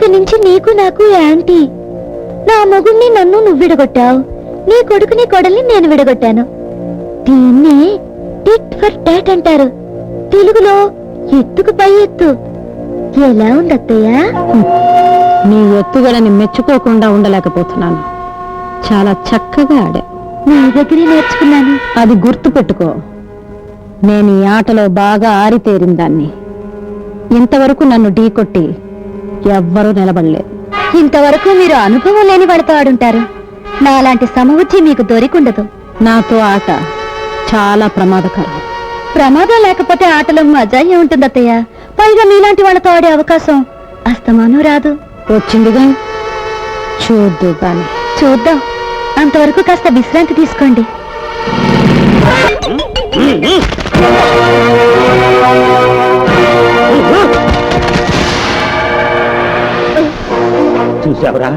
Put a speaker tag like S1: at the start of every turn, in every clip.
S1: ఇక నుంచి నీకు నాకు యాంటీ. నా మొగుణ్ణి నన్ను నువ్వు విడగొట్టావు, నీ కొడుకుని కొడల్ని నేను విడగొట్టాను. దీన్ని టిట్ ఫర్ టాట్ అంటారు, తెలుగులో ఎత్తుకు పై ఎత్తు. ఎలా ఉంది అత్తయ్య?
S2: నీ ఎత్తుగలని మెచ్చుకోకుండా ఉండలేకపోతున్నాను. చాలా చక్కగా ఆడా.
S1: నీ దగ్గరే నేర్చుకున్నాను.
S2: అది గుర్తు పెట్టుకో, నేను ఈ ఆటలో బాగా ఆరితేరిన దాన్ని. ఇంతవరకు నన్ను ఢీకొట్టి ఎవ్వరూ నిలబడలేదు.
S1: ఇంతవరకు మీరు అనుభవం లేని వాళ్ళతో ఆడుంటారు. నాలాంటి సమబుద్ధి మీకు దొరికుండదు.
S2: నాతో ఆట చాలా ప్రమాదకరం.
S1: ప్రమాదం లేకపోతే ఆటలో మజా ఉంటుంది అత్తయ్య. పైగా మీలాంటి వాళ్ళతో ఆడే అవకాశం అస్తమానం రాదు.
S2: వచ్చిందిగా, చూద్దు గాని.
S1: చూద్దాం. అంతవరకు కాస్త విశ్రాంతి తీసుకోండి.
S3: చూసావురా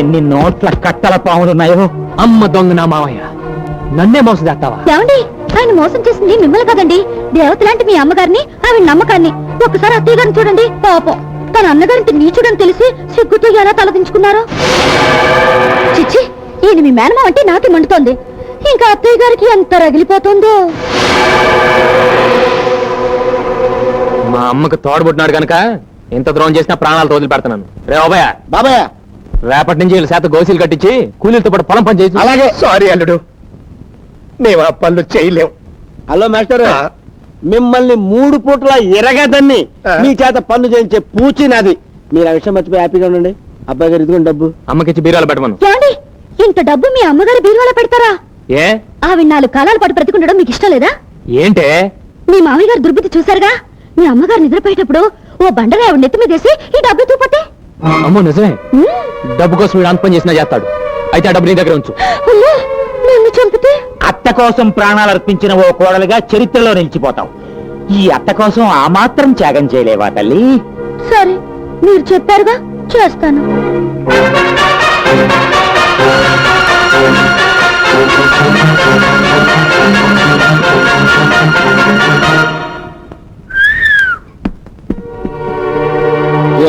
S3: ఎన్ని నోట్ల కట్టల పాములున్నాయో. అమ్మ దొంగ నా మావయ్య, నన్నే మోసం చేస్తావా?
S1: ఏమండి, ఆయన మోసం చేసింది మిమ్మల్ని కదండి, దేవత లాంటి మీ అమ్మగారిని, ఆవిడ నమ్మకాన్ని. ఒక్కసారి అత్తయ్య గారిని చూడండి. పాపం, తన అన్నగారింటి నీచుడని తెలిసి సిగ్గుతో ఎలా తలదించుకున్నారో. చిచ్చి, ఈయన మీ మేనమా అంటే నాకే మండుతోంది. ఇంకా అత్తయ్య గారికి ఎంత రగిలిపోతుందో.
S3: మా అమ్మకు తోడబుట్టినాడు కనుక ఎంత ద్రోహం చేసినా ప్రాణాలు వదిలి పెడతాను. రే బాబాయ్, బాబాయ్ రేపటి నుంచి వీళ్ళ శాత గోసీలు కట్టించి కూలీలతో పాటు పొలం పని చేసి.
S4: అలాగే. సారీ అల్లుడు, మేము ఆ పనులు చేయలేం.
S5: హలో మాస్టర్, మిమ్మల్ని 3 పూట్ల ఎరగదని మీ చేత పన్ను చేయించే పూచి నాది. మీరు ఆ విషయం మర్చిపోయి హ్యాపీగా ఉండండి. అబ్బాయి గారు ఇదిగోండి డబ్బు.
S3: అమ్మకిచ్చి బీరాలు పెట్టమను.
S1: ఏమండి, ఇంత డబ్బు మీ అమ్మగారి బీరువాలో పెడతారా?
S3: ఏ
S1: ఆవిడ 4 కాలాల పాటు బ్రతికుండడం మీకు ఇష్టం లేదా?
S3: ఏంటే
S1: మీ మామయ్య గారు దుర్బుద్ధి చూశారుగా. మీ అమ్మగారు నిద్రపోయేటప్పుడు ఓ బండగా ఆవిడ నెత్తి మీదేసి ఈ డబ్బు తూపతే.
S3: అమ్మో నిజమే, డబ్బు కోసం వీడు అంత పని చేసినా చేస్తాడు. అయితే ఆ డబ్బు నీ దగ్గర ఉంచు.
S1: నన్ను చంపితే
S3: అత్త కోసం ప్రాణాలు అర్పించిన ఓ కోడలుగా చరిత్రలో నిలిచిపోతావు. ఈ అత్త కోసం ఆ మాత్రం త్యాగం చేయలేవా తల్లి?
S1: సరే, మీరు చెప్పారుగా, చేస్తాను.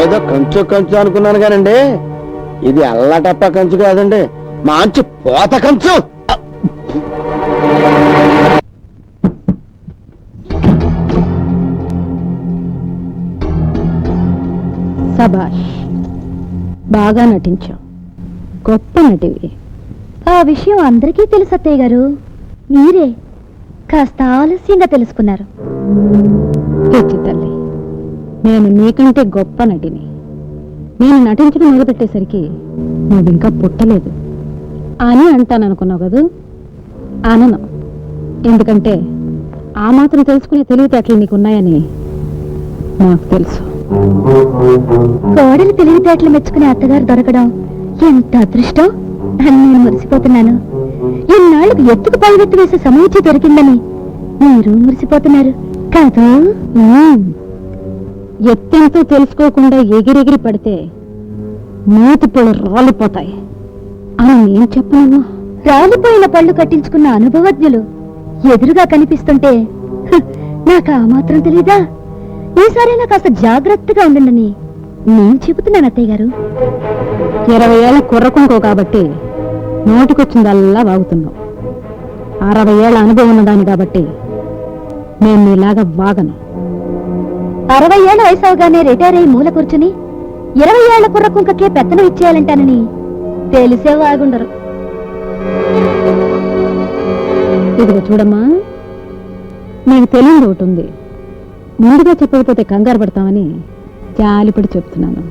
S5: ఏదో కంచు కంచు అనుకున్నాను కానండి, ఇది అల్లటప్ప కంచు కాదండి, మంచి పోత కంచు.
S2: సబాష్, బాగా నటించావు. గొప్ప నటివి.
S1: ఆ విషయం అందరికీ తెలుసు అత్తయ్య గారు. మీరే కాస్త ఆలస్యంగా తెలుసుకున్నారు.
S2: పిచ్చి తల్లి, నేను నీకంటే గొప్ప నటిని. నేను నటించడం మొదలుపెట్టేసరికి నువ్వు ఇంకా పుట్టలేదు అని అంటాననుకున్నావు కదూ? అనను. ఎందుకంటే ఆ మాత్రం తెలుసుకునే తెలివితేటలు నీకున్నాయని నాకు తెలుసు.
S1: కోడలు తెలివితేటలు మెచ్చుకునే అత్తగారు దొరకడం ఎంత అదృష్టం అని నేను మురిసిపోతున్నాను. ఇన్నాళ్ళకు ఎత్తుకు పైవెత్తు వేసే సమూచి దొరికిందని మీరు మురిసిపోతున్నారు కాదు?
S2: ఎత్తెంతో తెలుసుకోకుండా ఎగిరెగిరి పడితే మూతి పళ్ళు రాలిపోతాయి అని నేను చెప్పను.
S1: రాలిపోయిన పళ్ళు కట్టించుకున్న అనుభవజ్ఞులు ఎదురుగా కనిపిస్తుంటే నాకు ఆ మాత్రం తెలీదా? ఈసారైనా కాస్త జాగ్రత్తగా ఉండండి నేను చెబుతున్నాను అత్తయ్య గారు.
S2: 20 ఏళ్ల కుర్రకుంకో కాబట్టి నోటికొచ్చిందల్లా వాగుతున్నావు. 60 ఏళ్ల అనుభవం ఉన్నదాన్ని కాబట్టి నేను నీలాగా వాగను.
S1: 60 ఏళ్ల వయసు అవగానే రిటైర్ అయ్యి మూల కూర్చుని 20 ఏళ్ల కుర్రకుంకకే పెత్తనం ఇచ్చేయాలంటానని తెలిసే వాగుండరు.
S2: ఇదిగో చూడమ్మా, నీకు తెలియదు ఒకటి ఉంది. ముందుగా చెప్పకపోతే కంగారు పడతామని జాలిపడి చెప్తున్నాను.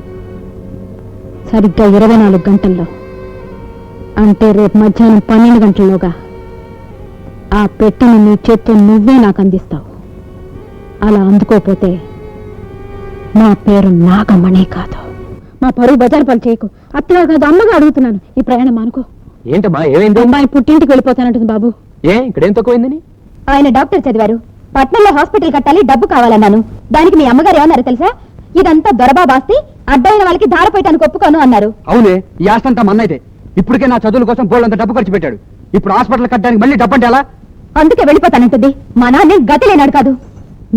S2: సరిగ్గా 24 గంటల్లో, అంటే రేపు మధ్యాహ్నం 12 గంటల్లోగా ఆ పెట్టెను నీ చేత్తో నువ్వే నాకు అందిస్తావు. అలా అందుకోపోతే నా పేరు నాగమణి కాదు. మా పరువు బజారు పని చేయకు. అత్తగా కాదు, అమ్మగా అడుగుతున్నాను. ఈ ప్రయాణం అనుకో.
S3: ఏంటమ్మా, ఏమైంది?
S2: అమ్మాయి పుట్టింటికి వెళ్ళిపోతానంటుంది బాబు.
S3: ఏ ఇక్కడేం తక్కువైందని?
S1: ఆయన డాక్టర్ చదివారు, పట్నంలో హాస్పిటల్ కట్టాలి, డబ్బు కావాలన్నాను. దానికి మీ అమ్మగారు ఏమన్నారు తెలుసా? ఇదంతా దొరబాబాస్తి, అడ్డమైన వాళ్ళకి ధారపోయటానికి ఒప్పుకోను అన్నారు.
S4: అవునే, ఈ ఆస్తంతా మన్నైతే. ఇప్పటికే నా చదువుల కోసం బోళ్ళంత డబ్బు ఖర్చు పెట్టాడు. ఇప్పుడు హాస్పిటల్ కట్టడానికి మళ్ళీ డబ్బు అంటే ఎలా?
S1: అందుకే వెళ్ళిపోతానంటుంది. మా నాన్నే గతి లేనాడు కాదు.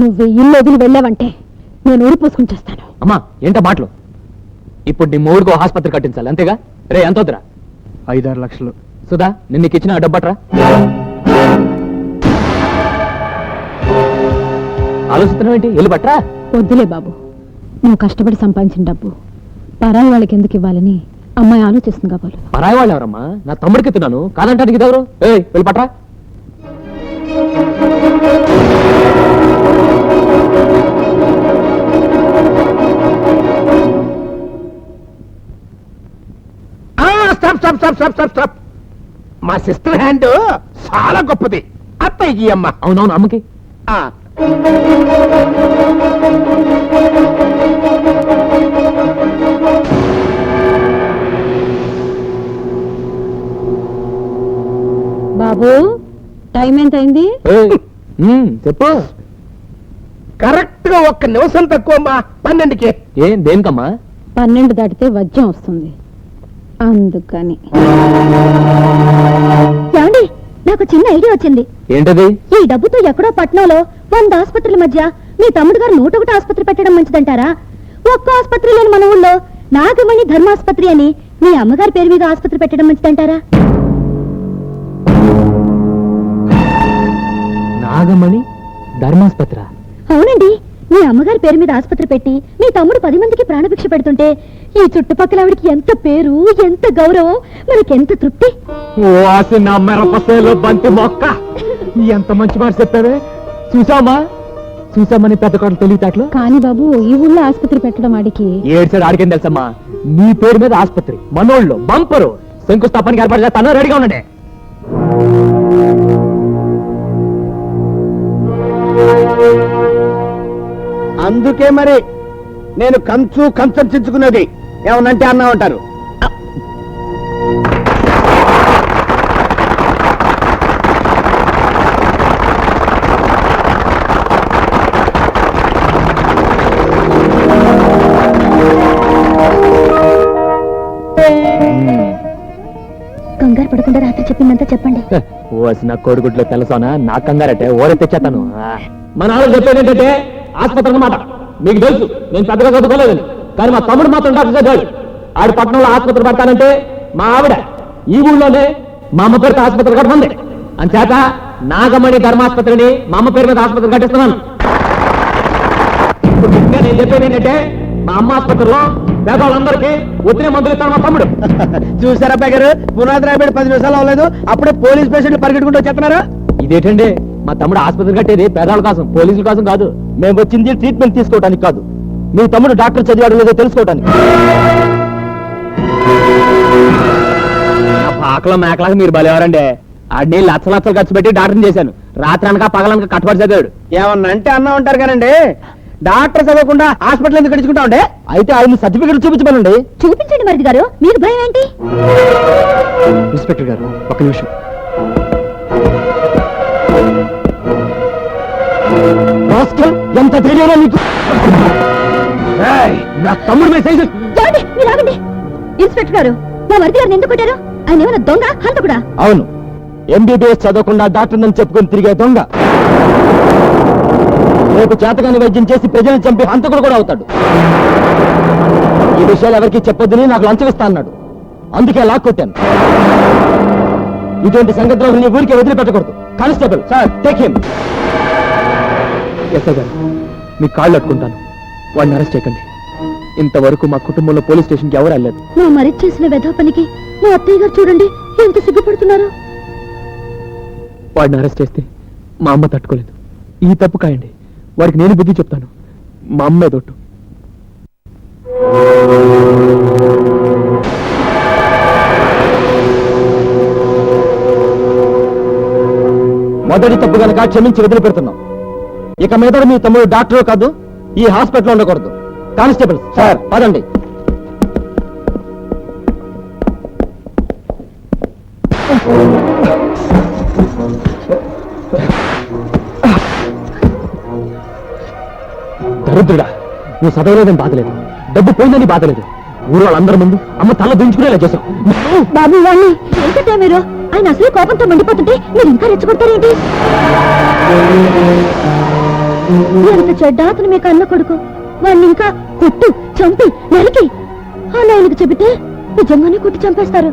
S2: నువ్వు ఇల్లు వదిలి వెళ్ళావంటే నేను ఊరిపోసుకుని చేస్తాను.
S3: అమ్మా ఏంట మాటలు? ఇప్పుడు నీ మూడుకో ఆసుపత్రి కట్టించాలి అంతేగా రే ఎంత వద్దురా
S4: 5-6 లక్షలు.
S3: సుధా నిన్న నీకు ఇచ్చిన డబ్బట్రా ఆలోచిస్తున్నావు ఏంటి వెళ్ళి పట్రా
S2: వద్దులే బాబు, నువ్వు కష్టపడి సంపాదించిన డబ్బు పరాయి వాళ్ళకి ఎందుకు ఇవ్వాలని అమ్మాయి ఆలోచిస్తుంది కాబోలు.
S3: పరాయి వాళ్ళు ఎవరమ్మా నా తమ్ముడికి ఎత్తున్నాను కాదంటానికి ఇదెవరు వెళ్ళి పట్రా
S5: stop stop stop stop stop stop మా సిస్టర్ హ్యాండ్ చాలా గొప్పది అత్తయ్యకి అమ్మ
S3: అవునవును అమ్మకి
S2: బాబు టైం ఎంత అయింది?
S3: చెప్పు
S5: కరెక్ట్ గా 1 నిమిషం తక్కువ అమ్మా 12కి.
S3: ఏం దేనికమ్మా
S2: 12 దాటితే వజ్యం వస్తుంది అందుకని.
S1: ఏమండి నాకు చిన్న ఐడియా వచ్చింది.
S3: ఏంటది
S1: ఈ డబ్బుతో ఎక్కడో పట్నంలో 100 ఆసుపత్రుల మధ్య మీ తమ్ముడు గారు 101 ఆసుపత్రి పెట్టడం మంచిదంటారా? ఒక్క ఆసుపత్రి లేని మన ఊళ్ళో నాగమణి ధర్మాసుపత్రి అని మీ అమ్మగారి పేరు మీద ఆసుపత్రి పెట్టడం మంచిదంటారా?
S3: నాగమణి ధర్మాస్పత్ర
S1: అవునండి, మీ అమ్మగారి పేరు మీద ఆసుపత్రి పెట్టి మీ తమ్ముడు 10 మందికి ప్రాణభిక్ష పెడుతుంటే ఈ చుట్టుపక్కల ఆవిడికి ఎంత పేరు, ఎంత గౌరవం, మనకెంత తృప్తి.
S3: బంతి మొక్క ఎంత మంచి మాట చెప్పావే. చూసామని పెద్ద కోటలు తెలియటాట్లు
S2: కానీ బాబు ఈ ఊళ్ళో ఆసుపత్రి పెట్టడం ఆడికి
S3: ఏడ్చాడు ఆడికేం తెలుసమ్మా. నీ పేరు మీద ఆసుపత్రి మనోళ్ళు బంపరు శంకుస్థాపనకి ఏర్పాటు చేస్తాను రెడీగా ఉండండి.
S5: అందుకే మరి నేను కంచర్చించుకున్నది ఏమనంటే అన్నా ఉంటారు.
S1: కంగారు పడకుండా రాత్రి చెప్పిందంతా చెప్పండి.
S3: ఓసిన కోడిగుడ్లో తెలుసానా నా కంగారటే ఓరే తెచ్చేస్తాను. మన ఆవిడ చెప్పేది ఏంటంటే ఆసుపత్రి అన్నమాట. మీకు తెలుసు నేను పెద్దగా చదువుకోలేదని, కానీ మా తమ్ముడు మాత్రం డాక్టర్ చదివాడు. ఆడి పట్టణంలో ఆసుపత్రి పడతానంటే మా ఆవిడ ఈ ఊళ్ళోనే మా అమ్మ పేరుతో ఆసుపత్రి కట్టమంది. అంచేత నాగమణి ధర్మాసుపత్రిని మా అమ్మ పేరు మీద ఆసుపత్రి కట్టిస్తున్నాను. ఇప్పుడు నేను చెప్పేది ఏంటంటే మా అమ్మ ఆసుపత్రిలో పేదవాళ్ళందరికీ ఒత్తిడి మందులు ఇస్తాను మా తమ్ముడు.
S5: చూసారా అబ్బాయి గారు, పునాది రాబడి 10 నిమిషాలు అవ్వలేదు అప్పుడే పోలీస్ పేషెంట్లు పరిగెట్టుకుంటూ వచ్చేస్తున్నారా?
S3: ఇదేంటండి మా తమ్ముడు ఆసుపత్రి కట్టేది పేదవాళ్ళ కోసం, పోలీసుల కోసం కాదు. మేము వచ్చింది ట్రీట్మెంట్ తీసుకోవడానికి కాదు, మీ తమ్ముడు డాక్టర్ చదివాడు లేదో తెలుసుకోవడానికి. పాకలో మేకలాగా మీరు బలేవారండి. ఆడిని లక్షలు ఖర్చు పెట్టి డాక్టర్ని చేశాను. రాత్రి అనక పగలనక కట్టుబడి చదివాడు.
S5: ఏమన్నా అంటే అన్నా ఉంటారు కానండి, డాక్టర్ చదవకుండా హాస్పిటల్ ఎందుకు గడుచుకుంటా ఉండే?
S3: అయితే ఆయన సర్టిఫికెట్ చూపించమనండి.
S1: చూపించండి మరిది గారు, మీకు భయం ఏంటి?
S3: ఇన్స్పెక్టర్ గారు ఒక నిమిషం. ఎంత ధైర్యంగా నీకు? నా తమ్ముడు మీద సైజు.
S1: ఏమండి, మీరు ఆగండి. ఇన్స్పెక్టర్ గారు, మా మరిది గారిని ఎందుకు కొట్టారు? ఆయన ఏమైనా దొంగ హంతకుడా?
S3: అవును, ఎంబీబీఎస్ చదవకుండా డాక్టర్ నన్ను చెప్పుకొని తిరిగే దొంగ. రేపు చేతగాని వైద్యం చేసి ప్రజలను చంపి హంతకుడు కూడా అవుతాడు. ఈ విషయాలు ఎవరికి చెప్పొద్దని నాకు లంచం ఇస్తా అన్నాడు, అందుకే లాక్కొట్టాను. ఇటువంటి సంగతులు నీ ఊరికి వదిలిపెట్టకూడదు. Constable sir, take him. SI గారు మీ కాళ్ళు అట్టుకుంటాను, వాడిని అరెస్ట్ చేయకండి. ఇంతవరకు మా కుటుంబంలో పోలీస్ స్టేషన్కి ఎవరు వెళ్ళలేదు.
S1: మా మరిది చేసిన వెధా పనికి మా అత్తయ్య గారు చూడండి ఎంత సిగ్గుపడుతున్నారు.
S3: వాడిని అరెస్ట్ చేస్తే మా అమ్మ తట్టుకోలేదు. ఈ తప్పు కాయండి, వాడికి నేను బుద్ధి చెప్తాను. మా అమ్మే తొట్టు. మొదటి తప్పు కనుక క్షమించి వదిలిపెడుతున్నాం. ఇక మీద మీ తమ్ముడు డాక్టర్ కాదు, ఈ హాస్పిటల్లో ఉండకూడదు. కానిస్టేబుల్ సార్ పదండి. దరిద్రుడా, నువ్వు చదవలేదని బాధలేదు, డబ్బు పోయిందని బాధలేదు, ఊరు వాళ్ళందరి ముందు అమ్మ తల దించుకునేలా చేశావు.
S1: బాబు వాణ్ణి ఏంటంటే మీరు? ఆయన అసలు కోపంతో మండిపోతుంటే మీరు ఇంకా రెచ్చగొడతారేంటి? ఎంత చెడ్డ అతను మీకు అన్న కొడుకు. వాణ్ణి ఇంకా కొట్టు, చంపి, నరికి అలా ఆయనకు చెబితే నిజంగానే కొట్టి చంపేస్తారు.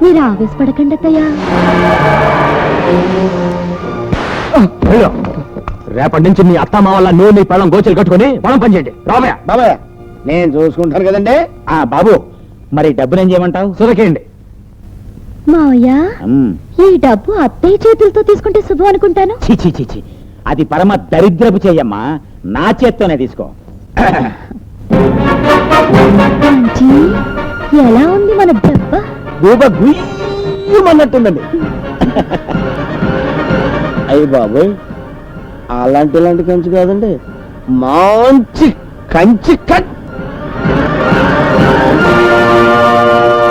S1: మీరు ఆవేశపడకండి అత్తయ్యా.
S3: వెళ్ళు. రేపటి నుంచి మీ అత్త మా వల్ల నువ్వు నీ పళ్ళం గోచలు కట్టుకుని పొలం పనిచేయండి. రామయ్య
S5: బాబాయ్ నేను చూసుకుంటాను కదండి.
S3: బాబు మరి డబ్బునేం చేయమంటావు? సురకేయండి.
S1: మావయ్య, ఈ డబ్బు అత్తయ్య చేతులతో తీసుకుంటే శుభం అనుకుంటాను.
S3: చి అది పరమ దరిద్రపు చెయ్యమ్మా, నా చేత్తోనే తీసుకో.
S1: మంచి ఎలా ఉంది మన దెబ్బ?
S5: గూబ గుయ్యమన్నట్టుందండి. అయ్యి బాబోయ్, అలాంటి కంచి కాదండి, మంచి కంచి కట్